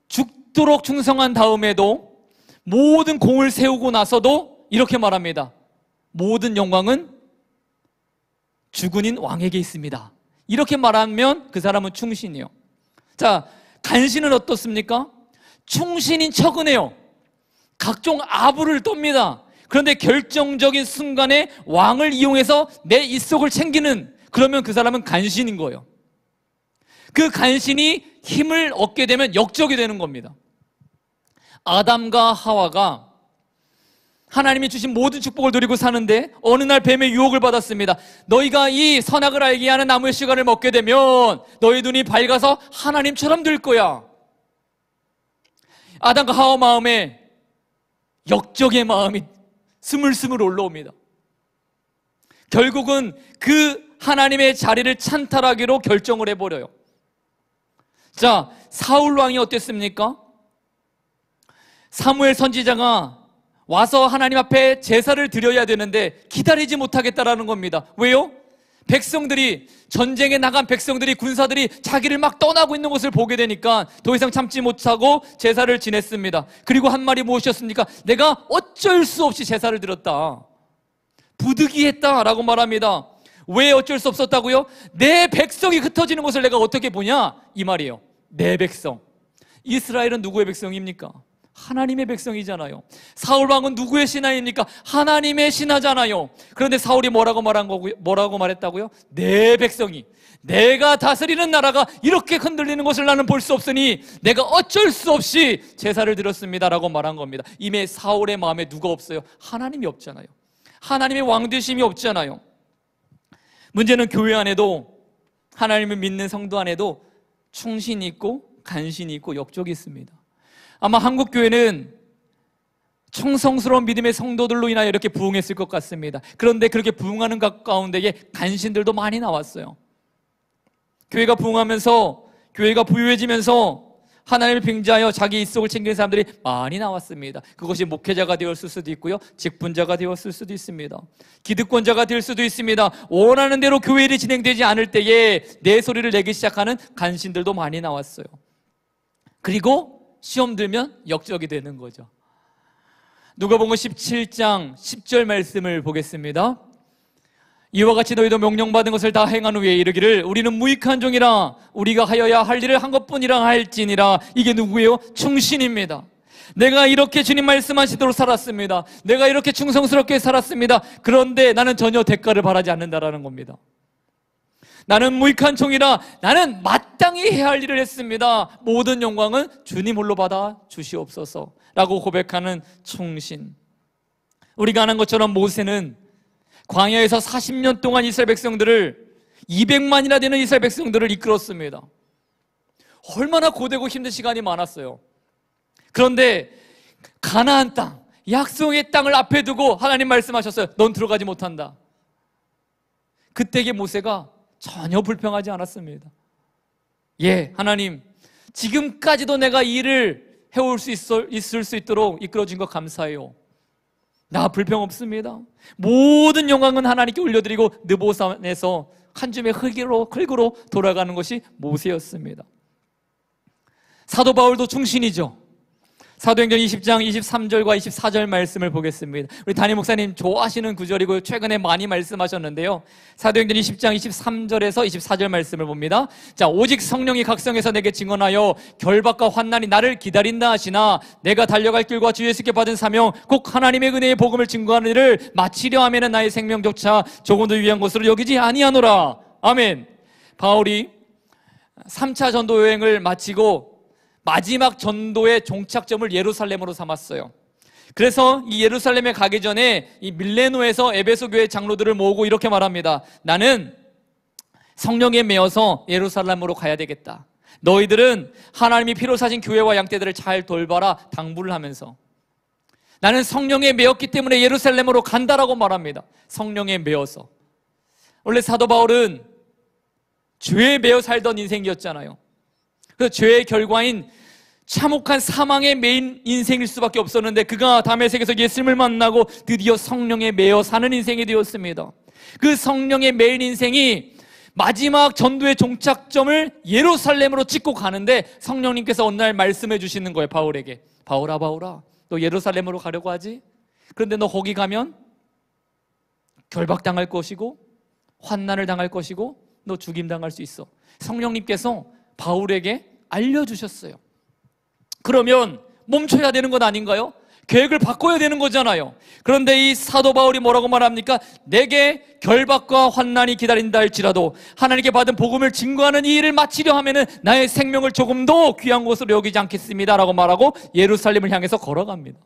죽도록 충성한 다음에도 모든 공을 세우고 나서도 이렇게 말합니다. 모든 영광은 주군인 왕에게 있습니다. 이렇게 말하면 그 사람은 충신이에요. 자, 간신은 어떻습니까? 충신인 척은 해요. 각종 아부를 떱니다. 그런데 결정적인 순간에 왕을 이용해서 내 입속을 챙기는, 그러면 그 사람은 간신인 거예요. 그 간신이 힘을 얻게 되면 역적이 되는 겁니다. 아담과 하와가 하나님이 주신 모든 축복을 누리고 사는데 어느 날 뱀의 유혹을 받았습니다. 너희가 이 선악을 알게 하는 나무의 씨가를 먹게 되면 너희 눈이 밝아서 하나님처럼 될 거야. 아담과 하와 마음에 역적의 마음이 스물스물 올라옵니다. 결국은 그 하나님의 자리를 찬탈하기로 결정을 해버려요. 자, 사울 왕이 어땠습니까? 사무엘 선지자가 와서 하나님 앞에 제사를 드려야 되는데 기다리지 못하겠다라는 겁니다. 왜요? 백성들이, 전쟁에 나간 백성들이, 군사들이 자기를 막 떠나고 있는 것을 보게 되니까 더 이상 참지 못하고 제사를 지냈습니다. 그리고 한 말이 무엇이었습니까? 내가 어쩔 수 없이 제사를 드렸다, 부득이했다라고 말합니다. 왜 어쩔 수 없었다고요? 내 백성이 흩어지는 것을 내가 어떻게 보냐, 이 말이에요. 내 백성. 이스라엘은 누구의 백성입니까? 하나님의 백성이잖아요. 사울 왕은 누구의 신하입니까? 하나님의 신하잖아요. 그런데 사울이 뭐라고 말했다고요? 내 백성이, 내가 다스리는 나라가 이렇게 흔들리는 것을 나는 볼 수 없으니 내가 어쩔 수 없이 제사를 드렸습니다라고 말한 겁니다. 이미 사울의 마음에 누가 없어요? 하나님이 없잖아요. 하나님의 왕되심이 없잖아요. 문제는 교회 안에도, 하나님을 믿는 성도 안에도 충신이 있고 간신이 있고 역적이 있습니다. 아마 한국 교회는 청성스러운 믿음의 성도들로 인하여 이렇게 부흥했을 것 같습니다. 그런데 그렇게 부흥하는 가운데에 간신들도 많이 나왔어요. 교회가 부흥하면서, 교회가 부유해지면서 하나님을 빙자하여 자기 입속을 챙기는 사람들이 많이 나왔습니다. 그것이 목회자가 되었을 수도 있고요, 직분자가 되었을 수도 있습니다. 기득권자가 될 수도 있습니다. 원하는 대로 교회 일이 진행되지 않을 때에 내 소리를 내기 시작하는 간신들도 많이 나왔어요. 그리고 시험 들면 역적이 되는 거죠. 누가복음 17장 10절 말씀을 보겠습니다. 이와 같이 너희도 명령받은 것을 다 행한 후에 이르기를 우리는 무익한 종이라, 우리가 하여야 할 일을 한 것뿐이라 할지니라. 이게 누구예요? 충신입니다. 내가 이렇게 주님 말씀하시도록 살았습니다. 내가 이렇게 충성스럽게 살았습니다. 그런데 나는 전혀 대가를 바라지 않는다라는 겁니다. 나는 무익한 종이라, 나는 마땅히 해야 할 일을 했습니다. 모든 영광은 주님 홀로 받아 주시옵소서 라고 고백하는 충신. 우리가 아는 것처럼 모세는 광야에서 40년 동안 이스라엘 백성들을, 200만이나 되는 이스라엘 백성들을 이끌었습니다. 얼마나 고되고 힘든 시간이 많았어요. 그런데 가나안 땅, 약속의 땅을 앞에 두고 하나님 말씀하셨어요. 넌 들어가지 못한다. 그때의 모세가 전혀 불평하지 않았습니다. 예, 하나님, 지금까지도 내가 이 일을 해올 수 있을 수 있도록 이끌어준 것 감사해요. 나 불평 없습니다. 모든 영광은 하나님께 올려드리고 느보산에서 한 줌의 흙으로 돌아가는 것이 모세였습니다. 사도 바울도 충신이죠. 사도행전 20장 23절과 24절 말씀을 보겠습니다. 우리 담임 목사님 좋아하시는 구절이고 최근에 많이 말씀하셨는데요. 사도행전 20장 23절에서 24절 말씀을 봅니다. 자, 오직 성령이 각성해서 내게 증언하여 결박과 환난이 나를 기다린다 하시나 내가 달려갈 길과 주 예수께 받은 사명 곧 하나님의 은혜의 복음을 증거하는 일을 마치려 하면은 나의 생명조차 조금도 유한 것으로 여기지 아니하노라. 아멘. 바울이 3차 전도 여행을 마치고 마지막 전도의 종착점을 예루살렘으로 삼았어요. 그래서 이 예루살렘에 가기 전에 이 밀레노에서 에베소 교회 장로들을 모으고 이렇게 말합니다. 나는 성령에 매여서 예루살렘으로 가야 되겠다. 너희들은 하나님이 피로 사신 교회와 양떼들을 잘 돌봐라 당부를 하면서 나는 성령에 매였기 때문에 예루살렘으로 간다라고 말합니다. 성령에 매여서. 원래 사도 바울은 죄에 매여 살던 인생이었잖아요. 그 죄의 결과인 참혹한 사망의 메인 인생일 수밖에 없었는데 그가 다메섹에서 예수님을 만나고 드디어 성령에 매여 사는 인생이 되었습니다. 그 성령의 메인 인생이 마지막 전도의 종착점을 예루살렘으로 찍고 가는데 성령님께서 어느 날 말씀해 주시는 거예요. 바울에게. 바울아 너 예루살렘으로 가려고 하지? 그런데 너 거기 가면 결박당할 것이고 환난을 당할 것이고 너 죽임당할 수 있어. 성령님께서 바울에게 알려주셨어요. 그러면 멈춰야 되는 것 아닌가요? 계획을 바꿔야 되는 거잖아요. 그런데 이 사도 바울이 뭐라고 말합니까? 내게 결박과 환난이 기다린다 할지라도 하나님께 받은 복음을 증거하는 이 일을 마치려 하면은 나의 생명을 조금도 귀한 것으로 여기지 않겠습니다 라고 말하고 예루살렘을 향해서 걸어갑니다.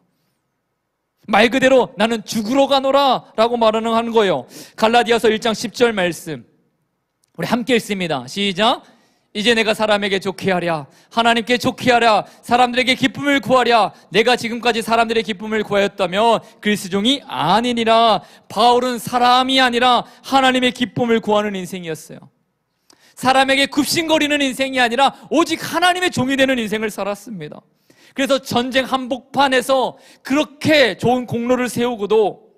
말 그대로 나는 죽으러 가노라 라고 말하는 거예요. 갈라디아서 1장 10절 말씀 우리 함께 읽습니다. 시작. 이제 내가 사람에게 좋게 하랴, 하나님께 좋게 하랴, 사람들에게 기쁨을 구하랴. 내가 지금까지 사람들의 기쁨을 구하였다면 그리스도종이 아니니라. 바울은 사람이 아니라 하나님의 기쁨을 구하는 인생이었어요. 사람에게 굽신거리는 인생이 아니라 오직 하나님의 종이 되는 인생을 살았습니다. 그래서 전쟁 한복판에서 그렇게 좋은 공로를 세우고도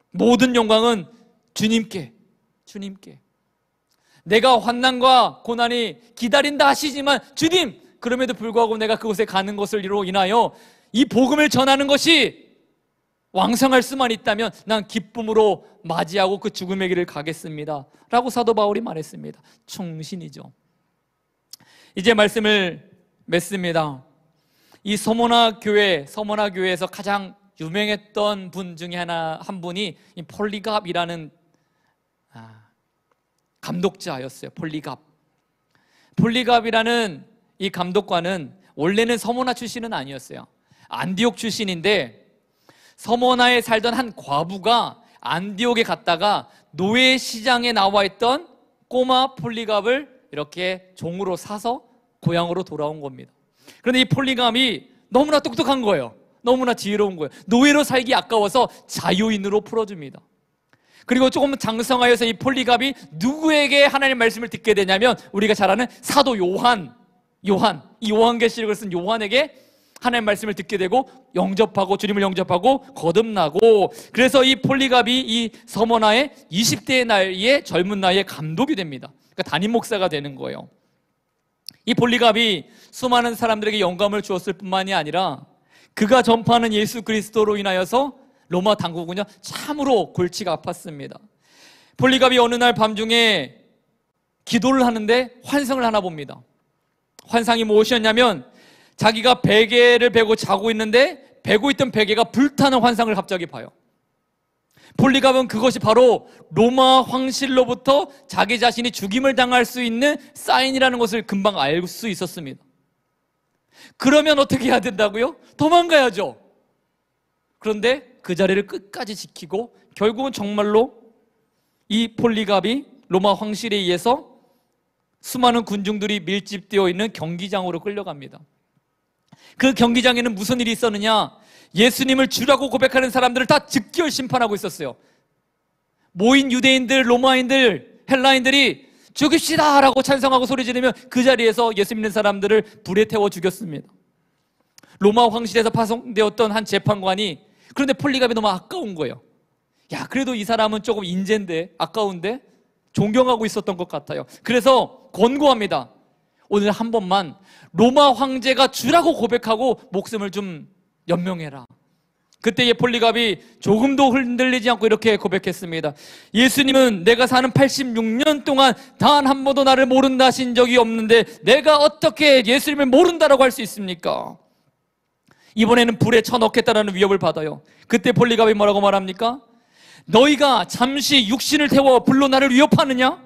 모든 영광은 주님께, 내가 환난과 고난이 기다린다 하시지만 주님, 그럼에도 불구하고 내가 그곳에 가는 것으로 인하여 이 복음을 전하는 것이 왕성할 수만 있다면 난 기쁨으로 맞이하고 그 죽음의 길을 가겠습니다 라고 사도 바울이 말했습니다. 충신이죠. 이제 말씀을 맺습니다. 이 서모나 교회에서 가장 유명했던 분 중에 한 분이 이 폴리갑이라는 감독자였어요. 폴리갑이라는 이 감독관은 원래는 서모나 출신은 아니었어요. 안디옥 출신인데 서모나에 살던 한 과부가 안디옥에 갔다가 노예시장에 나와 있던 꼬마 폴리갑을 이렇게 종으로 사서 고향으로 돌아온 겁니다. 그런데 이 폴리갑이 너무나 똑똑한 거예요. 너무나 지혜로운 거예요. 노예로 살기 아까워서 자유인으로 풀어줍니다. 그리고 조금 장성하여서 이 폴리갑이 누구에게 하나님의 말씀을 듣게 되냐면 우리가 잘 아는 사도 이 요한계시록을 쓴 요한에게 하나님의 말씀을 듣게 되고 주님을 영접하고 거듭나고, 그래서 이 폴리갑이 이 서머나의 20대의 나이에 젊은 나이에 감독이 됩니다. 그러니까 담임 목사가 되는 거예요. 이 폴리갑이 수많은 사람들에게 영감을 주었을 뿐만이 아니라 그가 전파하는 예수 그리스도로 인하여서 로마 당국은요 참으로 골치가 아팠습니다. 폴리갑이 어느 날 밤중에 기도를 하는데 환상을 하나 봅니다. 환상이 무엇이었냐면 자기가 베개를 베고 자고 있는데 베고 있던 베개가 불타는 환상을 갑자기 봐요. 폴리갑은 그것이 바로 로마 황실로부터 자기 자신이 죽임을 당할 수 있는 사인이라는 것을 금방 알 수 있었습니다. 그러면 어떻게 해야 된다고요? 도망가야죠. 그런데 그 자리를 끝까지 지키고 결국은 정말로 이 폴리갑이 로마 황실에 의해서 수많은 군중들이 밀집되어 있는 경기장으로 끌려갑니다. 그 경기장에는 무슨 일이 있었느냐? 예수님을 주라고 고백하는 사람들을 다 즉결 심판하고 있었어요. 모인 유대인들, 로마인들, 헬라인들이 죽입시다 라고 찬성하고 소리 지르면 그 자리에서 예수 믿는 사람들을 불에 태워 죽였습니다. 로마 황실에서 파송되었던 한 재판관이, 그런데 폴리갑이 너무 아까운 거예요. 야, 그래도 이 사람은 조금 인재인데, 아까운데 존경하고 있었던 것 같아요. 그래서 권고합니다. 오늘 한 번만 로마 황제가 주라고 고백하고 목숨을 좀 연명해라. 그때의 폴리갑이 조금도 흔들리지 않고 이렇게 고백했습니다. 예수님은 내가 사는 86년 동안 단 한 번도 나를 모른다 하신 적이 없는데 내가 어떻게 예수님을 모른다라고 할 수 있습니까? 이번에는 불에 쳐넣겠다라는 위협을 받아요. 그때 폴리갑이 뭐라고 말합니까? 너희가 잠시 육신을 태워 불로 나를 위협하느냐?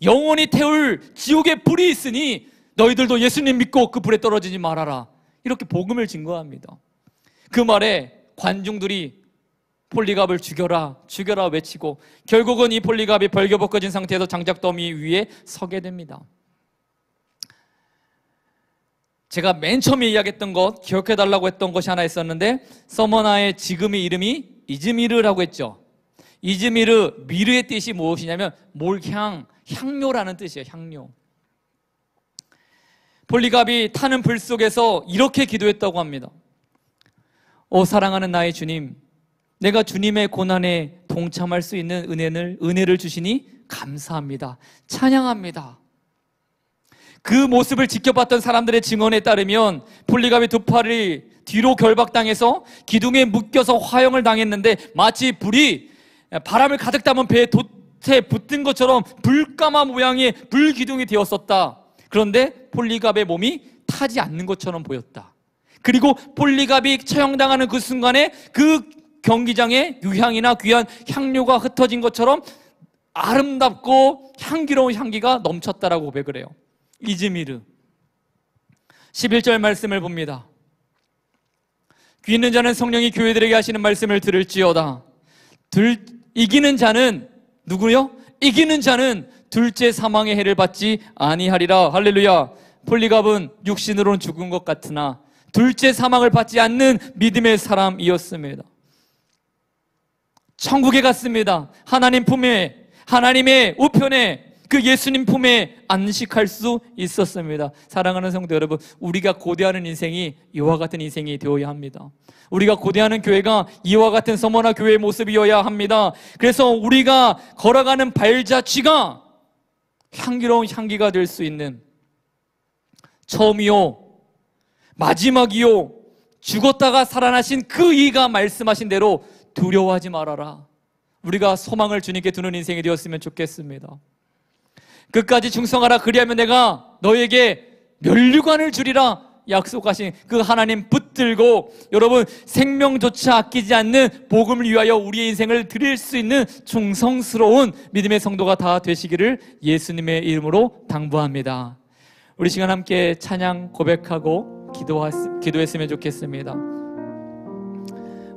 영원히 태울 지옥의 불이 있으니 너희들도 예수님 믿고 그 불에 떨어지지 말아라. 이렇게 복음을 증거합니다. 그 말에 관중들이 폴리갑을 죽여라 죽여라 외치고 결국은 이 폴리갑이 벌겨벗겨진 상태에서 장작더미 위에 서게 됩니다. 제가 맨 처음에 이야기했던 것, 기억해달라고 했던 것이 하나 있었는데 서머나의 지금의 이름이 이즈미르라고 했죠. 이즈미르, 미르의 뜻이 무엇이냐면 몰향, 향료라는 뜻이에요. 향료. 폴리갑이 타는 불 속에서 이렇게 기도했다고 합니다. 오 사랑하는 나의 주님, 내가 주님의 고난에 동참할 수 있는 은혜를 주시니 감사합니다. 찬양합니다. 그 모습을 지켜봤던 사람들의 증언에 따르면 폴리갑의 두 팔이 뒤로 결박당해서 기둥에 묶여서 화형을 당했는데 마치 불이 바람을 가득 담은 배에 돛에 붙은 것처럼 불가마 모양의 불기둥이 되었었다. 그런데 폴리갑의 몸이 타지 않는 것처럼 보였다. 그리고 폴리갑이 처형당하는 그 순간에 그 경기장에 유향이나 귀한 향료가 흩어진 것처럼 아름답고 향기로운 향기가 넘쳤다라고 고백을 해요. 이즈미르 11절 말씀을 봅니다. 귀 있는 자는 성령이 교회들에게 하시는 말씀을 들을지어다. 이기는 자는 누구요? 이기는 자는 둘째 사망의 해를 받지 아니하리라. 할렐루야. 폴리갑은 육신으로는 죽은 것 같으나 둘째 사망을 받지 않는 믿음의 사람이었습니다. 천국에 갔습니다. 하나님 품에, 하나님의 우편에, 그 예수님 품에 안식할 수 있었습니다. 사랑하는 성도 여러분, 우리가 고대하는 인생이 이와 같은 인생이 되어야 합니다. 우리가 고대하는 교회가 이와 같은 서머나 교회의 모습이어야 합니다. 그래서 우리가 걸어가는 발자취가 향기로운 향기가 될 수 있는, 처음이요 마지막이요 죽었다가 살아나신 그 이가 말씀하신 대로 두려워하지 말아라. 우리가 소망을 주님께 두는 인생이 되었으면 좋겠습니다. 끝까지 충성하라. 그리하면 내가 너에게 면류관을 주리라 약속하신 그 하나님 붙들고, 여러분, 생명조차 아끼지 않는 복음을 위하여 우리의 인생을 드릴 수 있는 충성스러운 믿음의 성도가 다 되시기를 예수님의 이름으로 당부합니다. 우리 시간 함께 찬양 고백하고 기도했으면 좋겠습니다.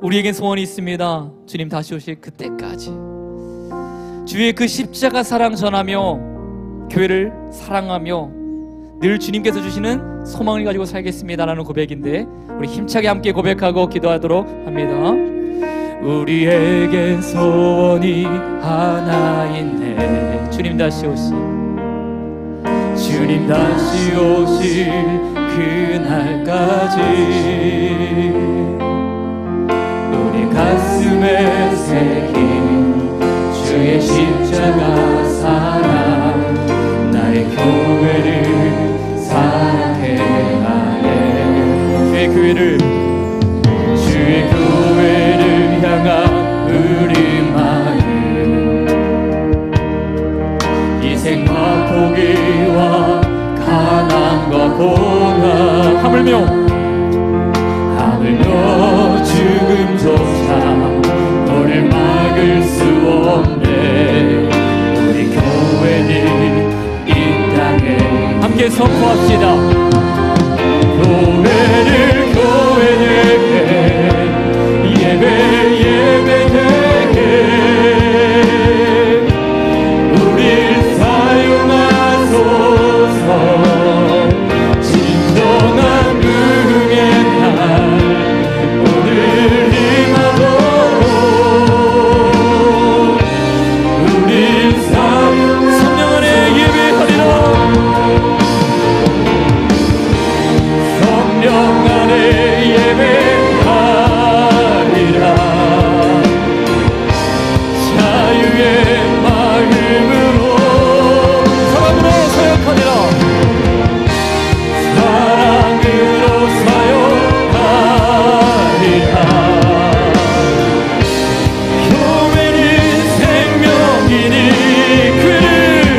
우리에겐 소원이 있습니다. 주님 다시 오실 그때까지 주의 그 십자가 사랑 전하며 교회를 사랑하며 늘 주님께서 주시는 소망을 가지고 살겠습니다라는 고백인데, 우리 힘차게 함께 고백하고 기도하도록 합니다. 우리에겐 소원이 하나 있네. 주님 다시 오실 그날까지 우리 가슴에 새긴 주의 십자가 사랑, 나의 교회를 사랑해 하네. 주의 교회를 향한 우리 마음, 희생과 포기와 가난과 고난, 하물며 죽음조차 너를 막을 수 없네. 우리 교회는 이 땅에 함께 선포합시다. 교회를 예배되게 우릴 사용하소서. 진정한 응의 날 오늘 임하도록 우리 성령 안에 예배하리라. 성령 안에 예배하리라. 자유의 마음으로 사랑으로 사역하리라. 사랑으로 사역하리라. 교회는 생명이니 교회되게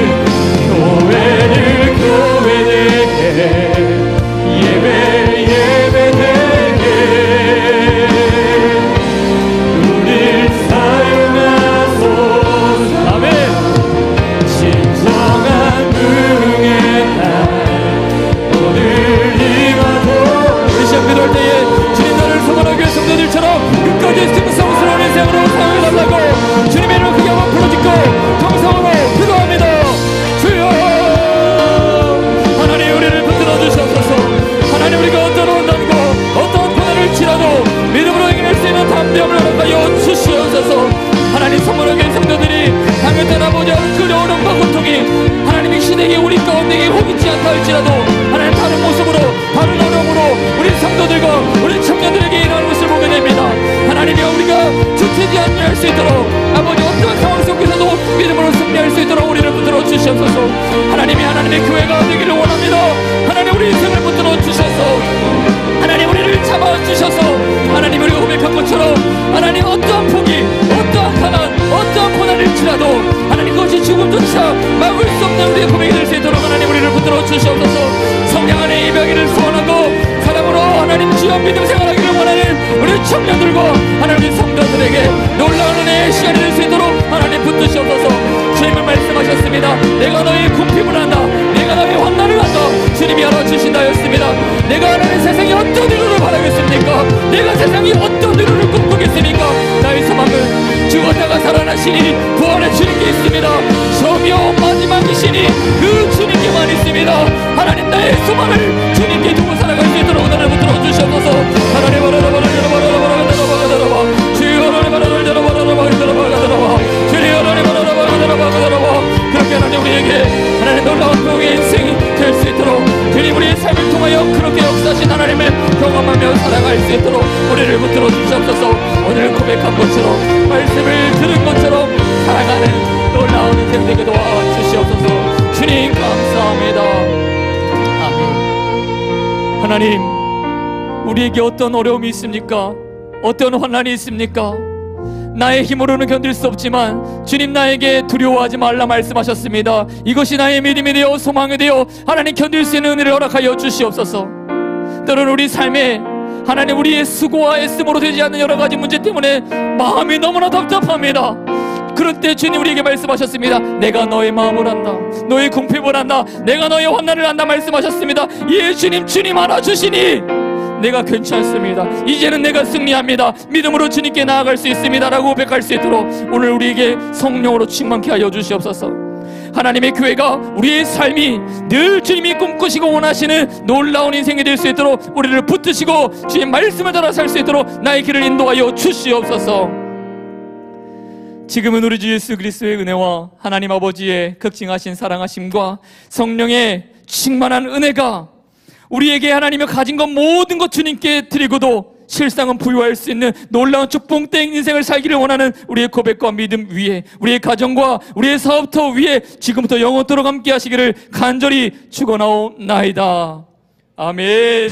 예배되게 우릴 사용하소서. 아멘. 진정한 응의 날 오늘 임하도록. 우리 시험 기도할 때에 주님 나를 소망하기 위해 성도들처럼 끝까지 승성스러운 인생으로 사용해달라고 주님의 이름을 크게 한번 부르짖고 정성으로 기도합니다. 주여 하나님, 우리를 붙들어 주시옵소서. 하나님, 우리가 어떤 원단과 어떤 고난을 치라도 믿음으로 이겨낼 수 있는 담대함을 허락하여 주시옵소서. 하나님, 선물하게 성도들이 당했던 아버지 그려움과 고통이 하나님 이 시대에 우리 가운데 혹이지 않다 할지라도 하나님 다른 모습으로, 다른 언어로 우리 성도들과 우리 청년들에게 일어나는 것을 보게 됩니다. 하나님이여, 우리가 주체지 않게 할 수 있도록 아버지 어떤 상황 속에서도 믿음으로 승리할 수 있도록 우리를 붙들어 주시옵소서. 하나님이 하나님의 교회가 되기를 원합니다. 하나님, 우리 인생을 붙들어 주셔서 하나님 우리를 잡아주셔서 하나님 우리가 고백한 것처럼 하나님 어떠한 포기, 어떠한 가난, 어떠한 고난을 치라도 하나님 그것이 죽음조차 막을 수 없는 우리의 고백이 될 수 있도록 하나님 우리를 붙들어 주시옵소서. 성령 안에 예배하기를 소원하고 사랑으로 하나님 주여 믿음 생활하기를 원하는 우리 청년들과 하나님 성도들에게 놀라운 은혜의 시간이 될 수 있도록 하나님 붙드시옵소서. 주님은 말씀하셨습니다. 내가 너의 굶김을 한다, 내가 너의 환난을 한다. 주님이 알아주신다 하였습니다. 내가 하나님 세상에 어떤 의로를 바라겠습니까? 내가 세상에 어떤 의로를 꿈꾸겠습니까? 나의 소망은 죽었다가 살아나시니 부활의 주님께 있습니다. 처음이요 마지막이시니 그 주님께만 있습니다. 하나님 나의 소망을 주님께 두고 살아갈 수 있도록 은혜를 붙들어 주시옵소서. 하나님 그렇게 하나님 우리에게 하나님 놀라운 병의 인생이 될 수 있도록 주님 우리의 삶을 통하여 그렇게 역사하신 하나님을 경험하며 살아갈 수 있도록 우리를 붙들어 주시옵소서. 오늘 고백한 것처럼 말씀을 들은 것처럼 살아가는 놀라운 인생 되게 도와주시옵소서. 주님 감사합니다. 아멘. 하나님 우리에게 어떤 어려움이 있습니까? 어떤 환난이 있습니까? 나의 힘으로는 견딜 수 없지만 주님 나에게 두려워하지 말라 말씀하셨습니다. 이것이 나의 믿음이 되어 소망이 되어 하나님 견딜 수 있는 은혜를 허락하여 주시옵소서. 때로는 우리 삶에 하나님 우리의 수고와 애씀으로 되지 않는 여러 가지 문제 때문에 마음이 너무나 답답합니다. 그럴 때 주님 우리에게 말씀하셨습니다. 내가 너의 마음을 안다. 너의 궁핍을 안다. 내가 너의 환난을 안다 말씀하셨습니다. 예 주님 알아주시니 내가 괜찮습니다. 이제는 내가 승리합니다. 믿음으로 주님께 나아갈 수 있습니다 라고 고백할 수 있도록 오늘 우리에게 성령으로 충만케 하여 주시옵소서. 하나님의 교회가 우리의 삶이 늘 주님이 꿈꾸시고 원하시는 놀라운 인생이 될 수 있도록 우리를 붙드시고 주님 말씀을 따라 살 수 있도록 나의 길을 인도하여 주시옵소서. 지금은 우리 주 예수 그리스도의 은혜와 하나님 아버지의 극진하신 사랑하심과 성령의 충만한 은혜가 우리에게 하나님이 가진 것 모든 것 주님께 드리고도 실상은 부유할 수 있는 놀라운 축복된 인생을 살기를 원하는 우리의 고백과 믿음 위에 우리의 가정과 우리의 사업터 위에 지금부터 영원토록 함께 하시기를 간절히 축원하옵나이다. 아멘.